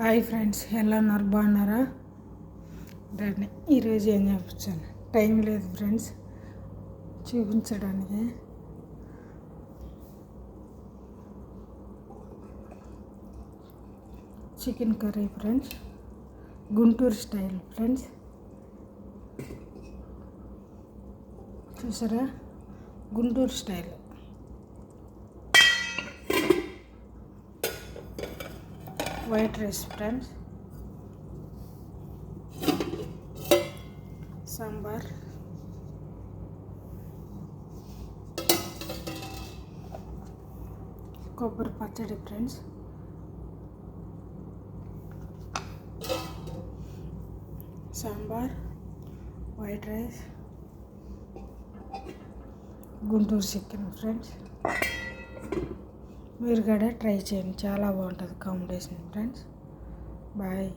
Hi friends, ఎలా ఉన్నారు? బాగున్నారా? రండి, ఈరోజు ఏం చూపించాను. టైం లేదు ఫ్రెండ్స్ చూపించడానికి. Chicken curry friends, Guntur style friends. చూసారా? Guntur style. White rice friends, sambar, కొబ్బరి పచ్చడి friends, sambar, white rice, Guntur chicken friends. మీరు కూడా ట్రై చేయండి, చాలా బాగుంటుంది కాంబినేషన్ ఫ్రెండ్స్. బాయ్.